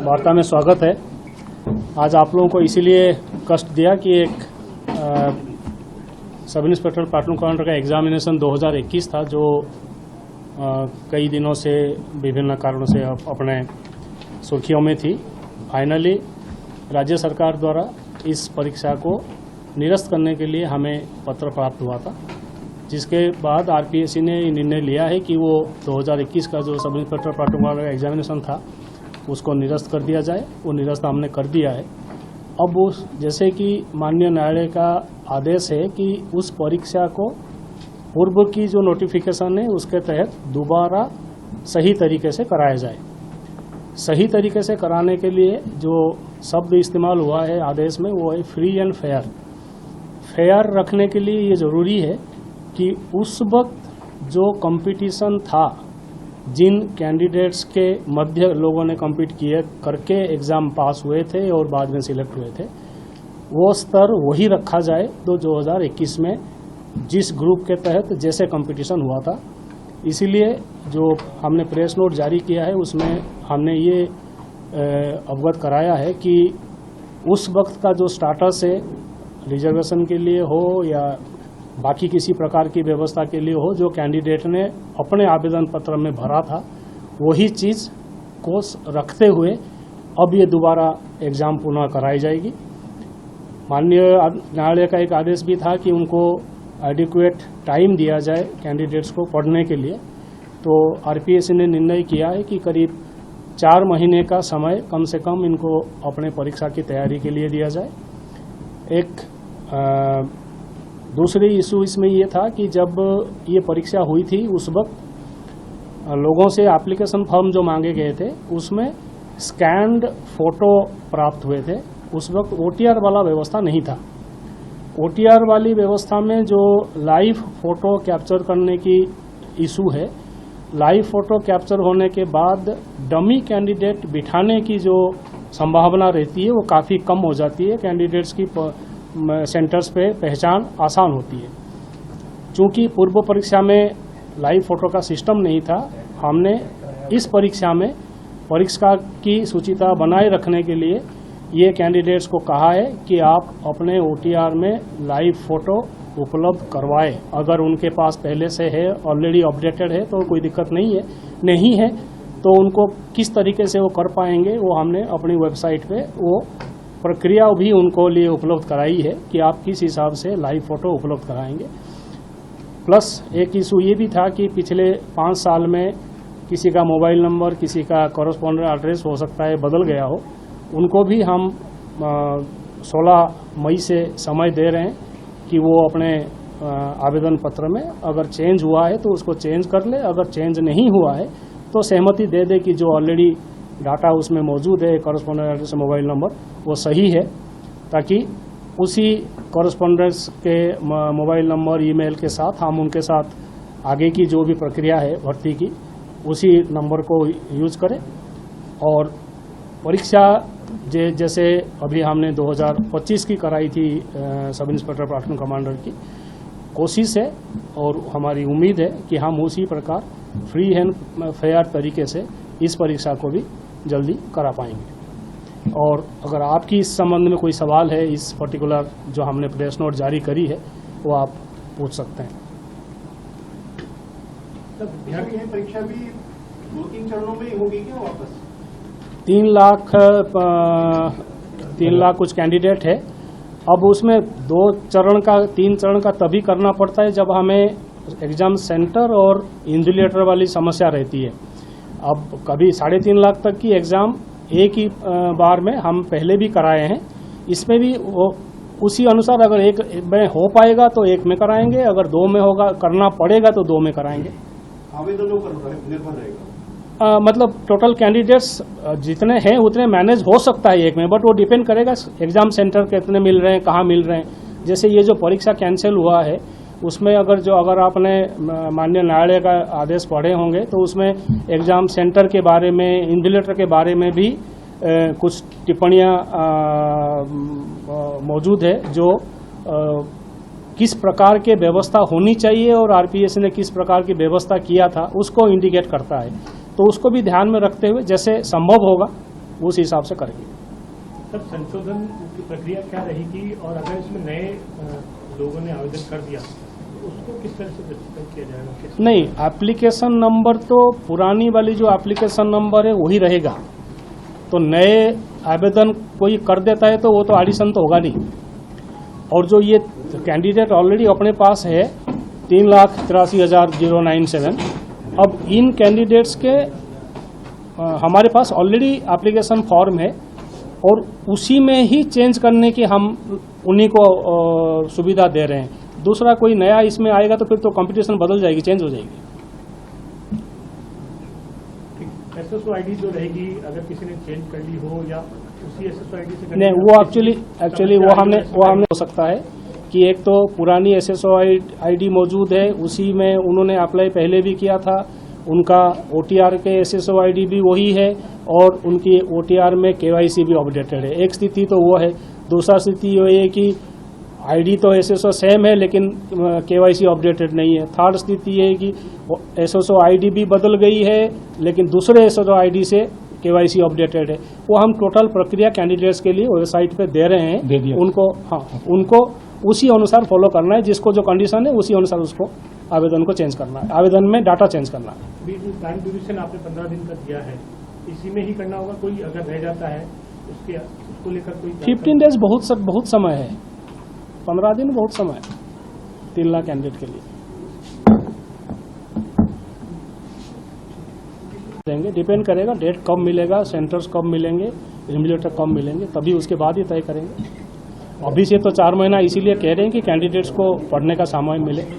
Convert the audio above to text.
वार्ता में स्वागत है। आज आप लोगों को इसीलिए कष्ट दिया कि एक सब इंस्पेक्टर प्लाटून कमांडर का एग्जामिनेशन 2021 था, जो कई दिनों से विभिन्न कारणों से अपने सुर्खियों में थी। फाइनली राज्य सरकार द्वारा इस परीक्षा को निरस्त करने के लिए हमें पत्र प्राप्त हुआ था, जिसके बाद आरपीएससी ने निर्णय लिया है कि वो 2021 का जो सब इंस्पेक्टर प्लाटून कमांडर का एग्जामिनेशन था उसको निरस्त कर दिया जाए। वो निरस्त हमने कर दिया है। अब उस जैसे कि माननीय न्यायालय का आदेश है कि उस परीक्षा को पूर्व की जो नोटिफिकेशन है उसके तहत दोबारा सही तरीके से कराया जाए। सही तरीके से कराने के लिए जो शब्द इस्तेमाल हुआ है आदेश में वो है फ्री एंड फेयर। फेयर रखने के लिए ये ज़रूरी है कि उस वक्त जो कंपटीशन था, जिन कैंडिडेट्स के मध्य लोगों ने कम्पीट किए करके एग्ज़ाम पास हुए थे और बाद में सिलेक्ट हुए थे, वो स्तर वही रखा जाए तो 2021 में जिस ग्रुप के तहत जैसे कंपटीशन हुआ था। इसीलिए जो हमने प्रेस नोट जारी किया है उसमें हमने ये अवगत कराया है कि उस वक्त का जो स्टाटस है रिजर्वेशन के लिए हो या बाकी किसी प्रकार की व्यवस्था के लिए हो, जो कैंडिडेट ने अपने आवेदन पत्र में भरा था वही चीज़ को रखते हुए अब ये दोबारा एग्ज़ाम पुनः कराई जाएगी। माननीय न्यायालय का एक आदेश भी था कि उनको एडिक्वेट टाइम दिया जाए कैंडिडेट्स को पढ़ने के लिए। तो आरपीएससी ने निर्णय किया है कि करीब 4 महीने का समय कम से कम इनको अपने परीक्षा की तैयारी के लिए दिया जाए। एक दूसरी इशू इसमें ये था कि जब ये परीक्षा हुई थी उस वक्त लोगों से एप्लीकेशन फॉर्म जो मांगे गए थे उसमें स्कैन्ड फोटो प्राप्त हुए थे। उस वक्त ओटीआर वाला व्यवस्था नहीं था। ओटीआर वाली व्यवस्था में जो लाइव फोटो कैप्चर करने की इशू है, लाइव फोटो कैप्चर होने के बाद डमी कैंडिडेट बिठाने की जो संभावना रहती है वो काफ़ी कम हो जाती है। कैंडिडेट्स की सेंटर्स पे पहचान आसान होती है। चूँकि पूर्व परीक्षा में लाइव फोटो का सिस्टम नहीं था, हमने इस परीक्षा में परीक्षा की सूचिता बनाए रखने के लिए ये कैंडिडेट्स को कहा है कि आप अपने ओटीआर में लाइव फोटो उपलब्ध करवाएं। अगर उनके पास पहले से है, ऑलरेडी अपडेटेड है तो कोई दिक्कत नहीं है तो उनको किस तरीके से वो कर पाएंगे वो हमने अपनी वेबसाइट पे वो प्रक्रिया भी उनको लिए उपलब्ध कराई है कि आप किस हिसाब से लाइव फोटो उपलब्ध कराएंगे। प्लस एक इशू ये भी था कि पिछले 5 साल में किसी का मोबाइल नंबर, किसी का कॉरेस्पॉन्डेंट एड्रेस हो सकता है बदल गया हो, उनको भी हम 16 मई से समय दे रहे हैं कि वो अपने आवेदन पत्र में अगर चेंज हुआ है तो उसको चेंज कर ले। अगर चेंज नहीं हुआ है तो सहमति दे दे कि जो ऑलरेडी डाटा उसमें मौजूद है, कॉरेस्पॉन्डेंट एड्रेस, मोबाइल नंबर, वो सही है, ताकि उसी कॉरेस्पॉन्डेंट्स के मोबाइल नंबर, ईमेल के साथ हम उनके साथ आगे की जो भी प्रक्रिया है भर्ती की उसी नंबर को यूज करें। और परीक्षा जैसे अभी हमने 2025 की कराई थी सब इंस्पेक्टर प्लाटून कमांडर की, कोशिश है और हमारी उम्मीद है कि हम उसी प्रकार फ्री एंड फेयर तरीके से इस परीक्षा को भी जल्दी करा पाएंगे। और अगर आपकी इस संबंध में कोई सवाल है, इस पर्टिकुलर जो हमने प्रेस नोट जारी करी है, वो आप पूछ सकते हैं। बिहार की परीक्षा भी 2-3 चरणों में होगी क्या वापस? 3 लाख कुछ कैंडिडेट है। अब उसमें 3 चरण का तभी करना पड़ता है जब हमें एग्जाम सेंटर और इन्विजिलेटर वाली समस्या रहती है। अब कभी 3.5 लाख तक की एग्ज़ाम एक ही बार में हम पहले भी कराए हैं। इसमें भी वो उसी अनुसार अगर एक में हो पाएगा तो एक में कराएंगे, अगर 2 में होगा करना पड़ेगा तो 2 में कराएंगे। आवेदनों पर निर्भर रहेगा। मतलब टोटल कैंडिडेट्स जितने हैं उतने मैनेज हो सकता है एक में, बट वो डिपेंड करेगा एग्ज़ाम सेंटर कितने मिल रहे हैं, कहाँ मिल रहे हैं। जैसे ये जो परीक्षा कैंसिल हुआ है उसमें अगर आपने माननीय न्यायालय का आदेश पढ़े होंगे तो उसमें एग्ज़ाम सेंटर के बारे में, इन्विजिलेटर के बारे में भी कुछ टिप्पणियाँ मौजूद है जो किस प्रकार के व्यवस्था होनी चाहिए और आरपीएससी ने किस प्रकार की व्यवस्था किया था उसको इंडिकेट करता है। तो उसको भी ध्यान में रखते हुए जैसे संभव होगा उस हिसाब से करेंगे। सर, संशोधन की प्रक्रिया क्या रहेगी और अगर इसमें नए लोगों ने आवेदन कर दिया तो उसको किस तरह से रजिस्टर किया जाएगा? नहीं, एप्लीकेशन नंबर तो पुरानी वाली जो एप्लीकेशन नंबर है वही रहेगा। तो नए आवेदन कोई कर देता है तो वो तो एडिशन तो होगा नहीं। और जो ये कैंडिडेट ऑलरेडी अपने पास है 3,83,097, अब इन कैंडिडेट्स के हमारे पास ऑलरेडी एप्लीकेशन फॉर्म है और उसी में ही चेंज करने की हम उन्हीं को सुविधा दे रहे हैं। दूसरा कोई नया इसमें आएगा तो फिर तो कंपटीशन बदल जाएगी, चेंज हो जाएगी। SSO ID जो रहेगी, अगर किसी ने चेंज कर ली हो या उसी SSO ID से नहीं, वो एक्चुअली वो हमने हो सकता है कि एक तो पुरानी SSO ID मौजूद है, उसी में उन्होंने अप्लाई पहले भी किया था, उनका OTR के SSO ID भी वही है और उनकी OTR में KYC भी अपडेटेड है। एक स्थिति तो वो है। दूसरा स्थिति ये है कि ID तो SSO सेम है लेकिन KYC अपडेटेड नहीं है। थर्ड स्थिति ये है कि SSO ID भी बदल गई है लेकिन दूसरे SSO ID से KYC अपडेटेड है। वो हम टोटल प्रक्रिया कैंडिडेट्स के लिए वेबसाइट पे दे रहे हैं, उनको उसी अनुसार फॉलो करना है। जिसको जो कंडीशन है उसी अनुसार उसको आवेदन को चेंज करना है, आवेदन में डाटा चेंज करना है। टाइम ड्यूरेशन आपने 15 दिन का दिया है, इसी में ही करना होगा? कोई अगर रह जाता है उसको लेकर कोई 15 डेज बहुत समय है, 15 दिन बहुत समय है 3 लाख कैंडिडेट के लिए। देंगे, डिपेंड करेगा डेट कब मिलेगा, सेंटर्स कब मिलेंगे, इन्विजिलेटर कब मिलेंगे, तभी उसके बाद ही तय करेंगे। अभी से तो 4 महीना इसीलिए कह रहे हैं कि कैंडिडेट्स को पढ़ने का समय मिले।